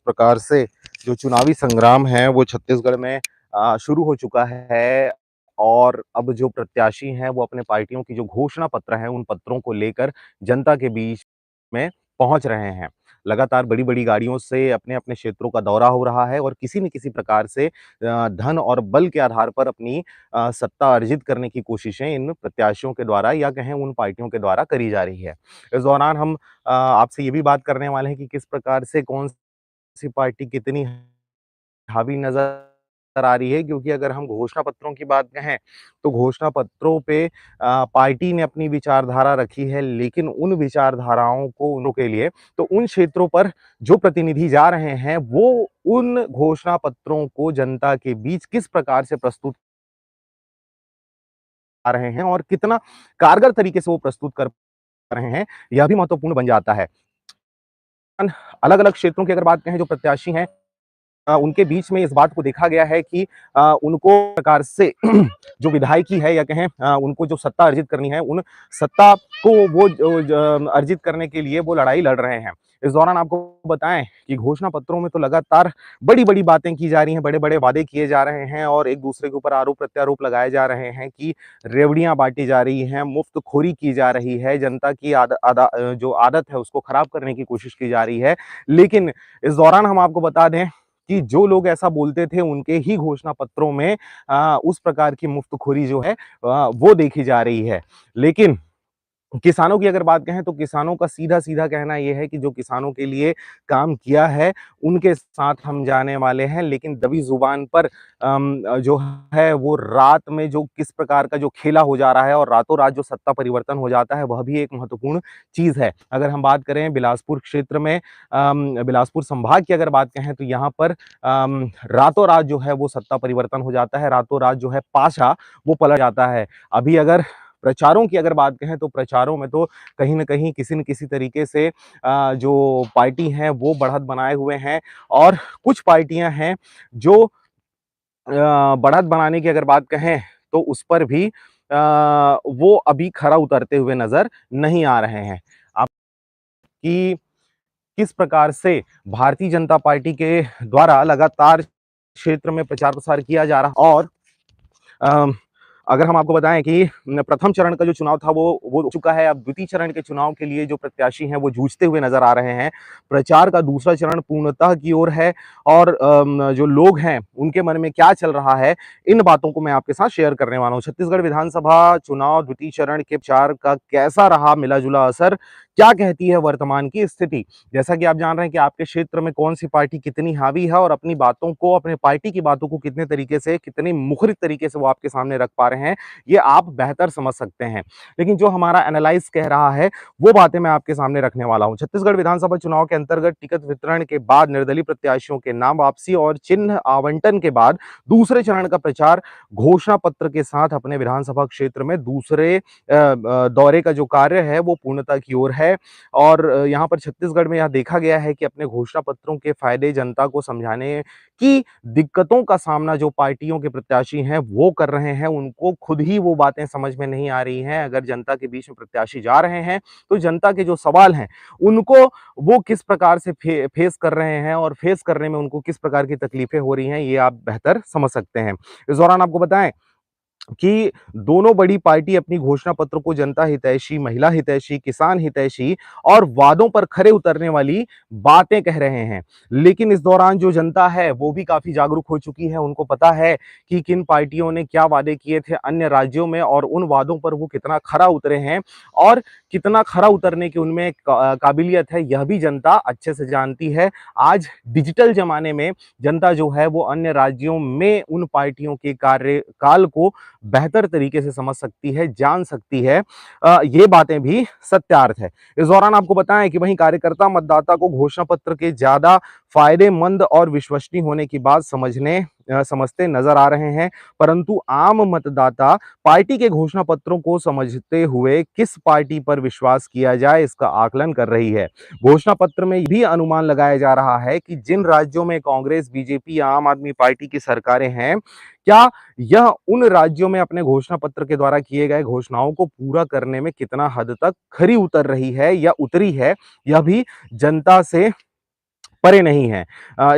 प्रकार से जो चुनावी संग्राम है वो छत्तीसगढ़ में शुरू हो चुका है और अब जो प्रत्याशी हैं वो अपने पार्टियों की जो घोषणा पत्र हैं उन पत्रों को लेकर जनता के बीच में पहुंच रहे हैं। लगातार बड़ी-बड़ी गाड़ियों से अपने-अपने क्षेत्रों का दौरा हो रहा है और किसी न किसी प्रकार से धन और बल के आधार पर अपनी सत्ता अर्जित करने की कोशिशें इन प्रत्याशियों के द्वारा या कहें उन पार्टियों के द्वारा करी जा रही है। इस दौरान हम आपसे ये भी बात करने वाले हैं कि किस प्रकार से कौन-सी पार्टी कितनी हावी नज़र आ रही है, क्योंकि अगर हम घोषणा पत्रों की बात कहें, तो घोषणा पत्रों पे पार्टी ने अपनी विचारधारा रखी है, लेकिन उन विचारधाराओं को उन के लिए तो उन क्षेत्रों पर जो प्रतिनिधि जा रहे हैं, वो उन घोषणा पत्रों को जनता के बीच किस प्रकार से प्रस्तुत कर रहे हैं और कितना कारगर तरीके से वो प्रस्तुत कर रहे हैं, यह भी महत्वपूर्ण बन जाता है। अलग-अलग क्षेत्रों की अगर बात कहें, जो प्रत्याशी हैं उनके बीच में इस बात को देखा गया है कि उनको प्रकार से जो विधायकी है या कहें उनको जो सत्ता अर्जित करनी है, उन सत्ता को वो अर्जित करने के लिए वो लड़ाई लड़ रहे हैं। इस दौरान आपको बताएँ कि घोषणा पत्रों में तो लगातार बड़ी-बड़ी बातें की जा रही हैं, बड़े-बड़े वादे किए जा रहे हैं और एक-दूसरे के ऊपर आरोप-प्रत्यारोप लगाए जा रहे हैं कि रेवड़ियाँ बाँटी जा रही हैं, मुफ्तखोरी की जा रही है, जनता की जो आदत है उसको खराब करने की कोशिश की जा रही है। लेकिन इस दौरान हम आपको बता दें कि जो लोग ऐसा बोलते थे उनके ही घोषणा पत्रों में उस प्रकार की मुफ्तखोरी जो है वो देखी जा रही है। लेकिन किसानों की अगर बात कहें, तो किसानों का सीधा-सीधा कहना ये है कि जो किसानों के लिए काम किया है, उनके साथ हम जाने वाले हैं। लेकिन दबी ज़ुबान पर जो है वो रात में जो किस प्रकार का जो खेला हो जा रहा है और रातों-रात जो सत्ता परिवर्तन हो जाता है, वह भी एक महत्वपूर्ण चीज़ है। अगर हम बात करें बिलासपुर क्षेत्र में बिलासपुर संभाग की अगर बात कहें, तो यहाँ पर रातों-रात जो है वो सत्ता परिवर्तन हो जाता है, रातों-रात जो है पासा वो पलट जाता है। अभी अगर प्रचारों की अगर बात कहें, तो प्रचारों में तो कहीं न कहीं किसी न किसी तरीके से जो पार्टी हैं वो बढ़त बनाए हुए हैं और कुछ पार्टियाँ हैं जो बढ़त बनाने की अगर बात कहें, तो उस पर भी वो अभी खरा उतरते हुए नज़र नहीं आ रहे हैं। आप कि किस प्रकार से भारतीय जनता पार्टी के द्वारा लगातार क्षेत्र में प्रचार-प्रसार किया जा रहा और अ, अगर हम आपको बताएँ कि प्रथम चरण का जो चुनाव था वो हो चुका है। अब द्वितीय चरण के चुनाव के लिए जो प्रत्याशी हैं वो जूझते हुए नज़र आ रहे हैं। प्रचार का दूसरा चरण पूर्णतः की ओर है और जो लोग हैं उनके मन में क्या चल रहा है, इन बातों को मैं आपके साथ शेयर करने वाला हूँ। छत्तीसगढ़ विधानसभा चुनाव द्वितीय चरण के प्रचार का कैसा रहा मिला-जुला असर? क्या कहती है वर्तमान की स्थिति? जैसा कि आप जान रहे हैं कि आपके क्षेत्र में कौन-सी पार्टी कितनी हावी है और अपनी बातों को, अपने पार्टी की बातों को कितने तरीके से, कितनी मुखरित तरीके से वो आपके सामने रख पा रहे हैं, ये आप बेहतर समझ सकते हैं। लेकिन जो हमारा एनालाइज़ कह रहा है, वो बातें मैं आपके सामने रखने वाला हूँ। छत्तीसगढ़ विधानसभा चुनाव के अंतर्गत टिकट वितरण के बाद निर्दलीय प्रत्याशियों के नाम वापसी और चिन्ह आवंटन के बाद दूसरे चरण का प्रचार घोषणा पत्र के साथ अपने विधानसभा क्षेत्र में दूसरे दौरे का जो कार्य है, वो पूर्णता की ओर है और यहाँ पर छत्तीसगढ़ में यह देखा गया है कि अपने घोषणा पत्रों के फायदे जनता को समझाने की दिक्कतों का सामना जो पार्टियों के प्रत्याशी हैं वो कर रहे हैं, उनको खुद ही वो बातें समझ में नहीं आ रही हैं। अगर जनता के बीच में प्रत्याशी जा रहे हैं, तो जनता के जो सवाल हैं, उनको वो किस प्रकार से फेस कर रहे हैं और फेस करने में उनको किस प्रकार की तकलीफें हो रही हैं, ये आप बेहतर समझ सकते हैं। इस दौरान आपको बताएँ कि दोनों बड़ी पार्टी अपनी घोषणा पत्र को जनता हितैषी, महिला हितैषी, किसान हितैषी और वादों पर खरे उतरने वाली बातें कह रहे हैं। लेकिन इस दौरान जो जनता है वो भी काफ़ी जागरूक हो चुकी है। उनको पता है कि किन पार्टियों ने क्या वादे किए थे अन्य राज्यों में और उन वादों पर वो कितना खरा उतरे हैं और कितना खरा उतरने की उनमें काबिलियत है, यह भी जनता अच्छे से जानती है। आज डिजिटल ज़माने में जनता जो है वो अन्य राज्यों में उन पार्टियों के कार्यकाल को बेहतर तरीके से समझ सकती है, जान सकती है। ये बातें भी सत्यार्थ है। इस दौरान आपको बताएँ कि वहीं कार्यकर्ता मतदाता को घोषणा पत्र के ज़्यादा फ़ायदेमंद और विश्वसनीय होने की बात समझते नज़र आ रहे हैं। परंतु आम मतदाता पार्टी के घोषणा पत्रों को समझते हुए किस पार्टी पर विश्वास किया जाए, इसका आकलन कर रही है। घोषणा पत्र में ये भी अनुमान लगाया जा रहा है कि जिन राज्यों में कांग्रेस, बीजेपी या आम आदमी पार्टी की सरकारें हैं, क्या यह उन राज्यों में अपने घोषणा पत्र के द्वारा किए गए घोषणाओं को पूरा करने में कितना हद तक खरी उतर रही है या उतरी है, यह भी जनता से परे नहीं है।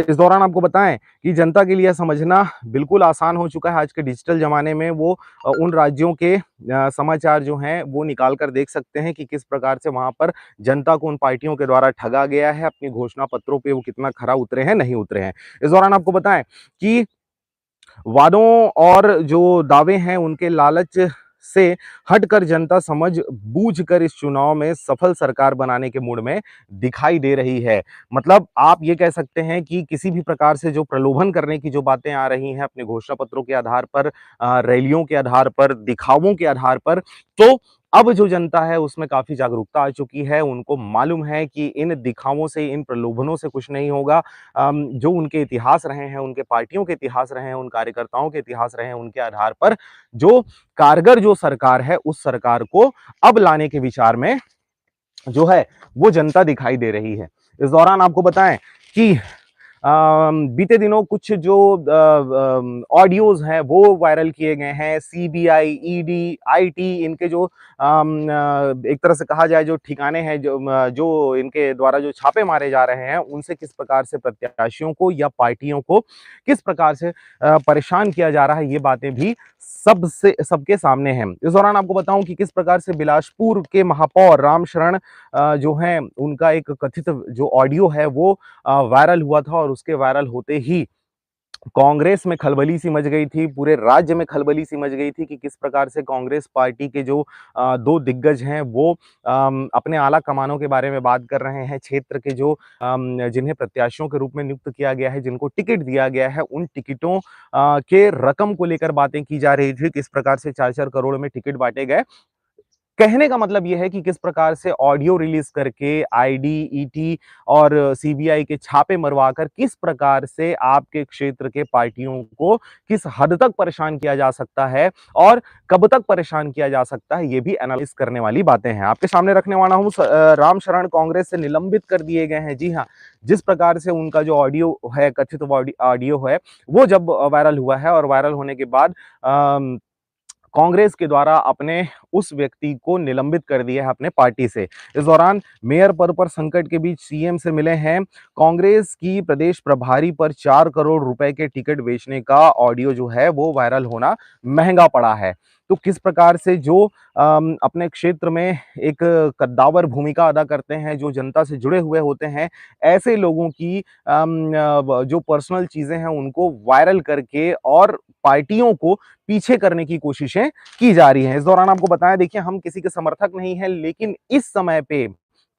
इस दौरान आपको बताएँ कि जनता के लिए यह समझना बिल्कुल आसान हो चुका है आज के डिजिटल ज़माने में। वो उन राज्यों के समाचार जो हैं वो निकाल कर देख सकते हैं कि किस प्रकार से वहाँ पर जनता को उन पार्टियों के द्वारा ठगा गया है, अपने घोषणा पत्रों पे वो कितना खरा उतरे हैं, नहीं उतरे हैं। इस दौरान आपको बताएँ कि वादों और जो दावे हैं उनके लालच से हटकर जनता समझ-बूझ कर इस चुनाव में सफल सरकार बनाने के मूड में दिखाई दे रही है। मतलब आप ये कह सकते हैं कि किसी भी प्रकार से जो प्रलोभन करने की जो बातें आ रही हैं अपने घोषणा पत्रों के आधार पर, रैलियों के आधार पर, दिखावों के आधार पर, तो अब जो जनता है उसमें काफ़ी जागरूकता आ चुकी है। उनको मालूम है कि इन दिखावों से, इन प्रलोभनों से कुछ नहीं होगा। जो उनके इतिहास रहे हैं, उनके पार्टियों के इतिहास रहे हैं, उन कार्यकर्ताओं के इतिहास रहे हैं, उनके आधार पर जो कारगर जो सरकार है, उस सरकार को अब लाने के विचार में जो है, वो जनता दिखाई दे रही है। इस दौरान आपको बताएँ कि बीते दिनों कुछ जो ऑडियोज़ हैं, वो वायरल किए गए हैं। सीबीआई, ईडी, आईटी इनके जो एक तरह से कहा जाए जो ठिकाने हैं, जो इनके द्वारा जो छापे मारे जा रहे हैं, उनसे किस प्रकार से प्रत्याशियों को या पार्टियों को किस प्रकार से परेशान किया जा रहा है, ये बातें भी सबके सामने हैं। इस दौरान आपको बताऊँ कि किस प्रकार से बिलासपुर के महापौर रामशरण जो हैं, उनका एक कथित जो ऑडियो है, वो वायरल हुआ था और उसके वायरल होते ही कांग्रेस में खलबली सी मच गई थी, पूरे राज्य में खलबली सी मच गई थी कि किस प्रकार से कांग्रेस पार्टी के जो 2 दिग्गज हैं वो अपने आला कमानों के बारे में बात कर रहे हैं। क्षेत्र के जो जिन्हें प्रत्याशियों के रूप में नियुक्त किया गया है, जिनको टिकट दिया गया है, उन टिकटों के रकम को लेकर बातें की जा रही थी। किस प्रकार से 4-4 करोड़ में टिकट बाँटे गए। कहने का मतलब ये है कि किस प्रकार से ऑडियो रिलीज़ करके आईडी, ईटी और सीबीआई के छापे मरवाकर किस प्रकार से आपके क्षेत्र के पार्टियों को किस हद तक परेशान किया जा सकता है और कब तक परेशान किया जा सकता है, ये भी एनालाइज़ करने वाली बातें हैं। आपके सामने रखने वाला हूँ राम शरण कांग्रेस से निलंबित कर दिए गए हैं। जी हाँ, जिस प्रकार से उनका जो ऑडियो है, कथित ऑडियो है, वो जब वायरल हुआ है और वायरल होने के बाद अ कांग्रेस के द्वारा अपने उस व्यक्ति को निलंबित कर दिया है अपने पार्टी से। इस दौरान मेयर पद पर संकट के बीच सीएम से मिले हैं। कांग्रेस की प्रदेश प्रभारी पर 4 करोड़ रुपए के टिकट बेचने का ऑडियो जो है वो वायरल होना महँगा पड़ा है। तो किस प्रकार से जो अपने क्षेत्र में एक कद्दावर भूमिका अदा करते हैं, जो जनता से जुड़े हुए होते हैं, ऐसे लोगों की जो पर्सनल चीज़ें हैं उनको वायरल करके और पार्टियों को पीछे करने की कोशिशें की जा रही हैं। इस दौरान आपको बताया, देखिए हम किसी के समर्थक नहीं हैं, लेकिन इस समय पे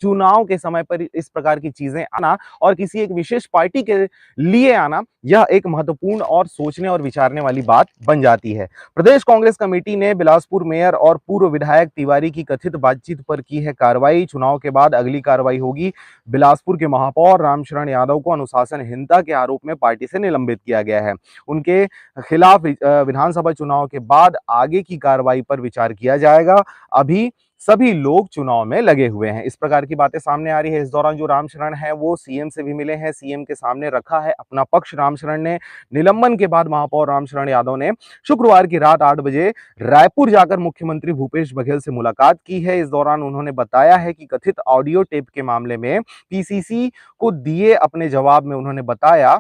चुनाव के समय पर इस प्रकार की चीज़ें आना और किसी एक विशेष पार्टी के लिए आना, यह एक महत्वपूर्ण और सोचने और विचारने वाली बात बन जाती है। प्रदेश कांग्रेस कमेटी ने बिलासपुर मेयर और पूर्व विधायक तिवारी की कथित बातचीत पर की है कार्रवाई। चुनाव के बाद अगली कार्रवाई होगी। बिलासपुर के महापौर रामशरण यादव को अनुशासनहीनता के आरोप में पार्टी से निलंबित किया गया है। उनके खिलाफ विधानसभा चुनाव के बाद आगे की कार्रवाई पर विचार किया जाएगा। अभी सभी लोग चुनाव में लगे हुए हैं। इस प्रकार की बातें सामने आ रही है। इस दौरान जो रामशरण है वो सीएम से भी मिले हैं, सीएम के सामने रखा है अपना पक्ष रामशरण ने। निलंबन के बाद महापौर रामशरण यादव ने शुक्रवार की रात 8 बजे रायपुर जाकर मुख्यमंत्री भूपेश बघेल से मुलाकात की है। इस दौरान उन्होंने बताया है कि कथित ऑडियो टेप के मामले में पीसीसी को दिए अपने जवाब में उन्होंने बताया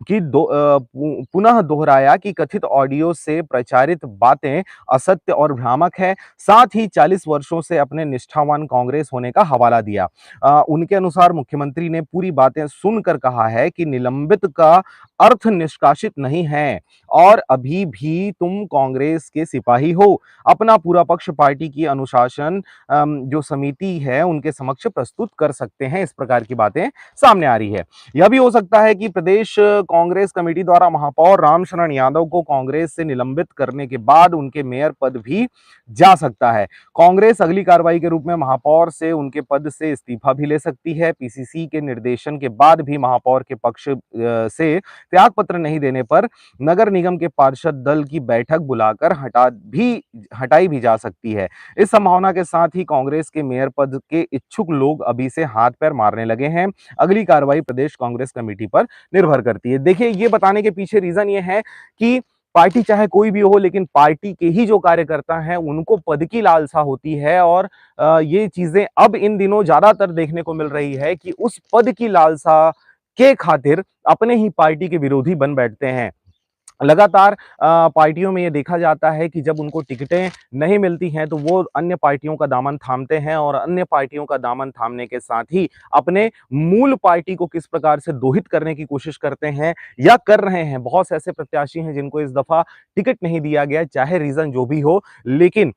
कि पुनः दोहराया कि कथित ऑडियो से प्रचारित बातें असत्य और भ्रामक है। साथ ही 40 वर्षों से अपने निष्ठावान कांग्रेस होने का हवाला दिया। उनके अनुसार मुख्यमंत्री ने पूरी बातें सुनकर कहा है कि निलंबित का अर्थ निष्कासित नहीं है और अभी भी तुम कांग्रेस के सिपाही हो। अपना पूरा पक्ष पार्टी की अनुशासन जो समिति है उनके समक्ष प्रस्तुत कर सकते हैं। इस प्रकार की बातें सामने आ रही है। यह भी हो सकता है कि प्रदेश कांग्रेस कमेटी द्वारा महापौर रामशरण यादव को कांग्रेस से निलंबित करने के बाद उनके मेयर पद भी जा सकता है। कांग्रेस अगली कार्रवाई के रूप में महापौर से उनके पद से इस्तीफा भी ले सकती है। पीसीसी के निर्देशन के बाद भी महापौर के पक्ष से त्याग पत्र नहीं देने पर नगर निगम के पार्षद दल की बैठक बुलाकर हटाई भी जा सकती है। इस संभावना के साथ ही कांग्रेस के मेयर पद के इच्छुक लोग अभी से हाथ पैर मारने लगे हैं। अगली कार्रवाई प्रदेश कांग्रेस कमेटी पर निर्भर करती है। देखिए, ये बताने के पीछे रीजन ये है कि पार्टी चाहे कोई भी हो, लेकिन पार्टी के ही जो कार्यकर्ता हैं उनको पद की लालसा होती है और ये चीजें अब इन दिनों ज्यादातर देखने को मिल रही है कि उस पद की लालसा के खातिर अपने ही पार्टी के विरोधी बन बैठते हैं। लगातार पार्टियों में ये देखा जाता है कि जब उनको टिकटें नहीं मिलती हैं, तो वो अन्य पार्टियों का दामन थामते हैं और अन्य पार्टियों का दामन थामने के साथ ही अपने मूल पार्टी को किस प्रकार से दोहित करने की कोशिश करते हैं या कर रहे हैं। बहुत से ऐसे प्रत्याशी हैं जिनको इस दफ़ा टिकट नहीं दिया गया, चाहे रीज़न जो भी हो, लेकिन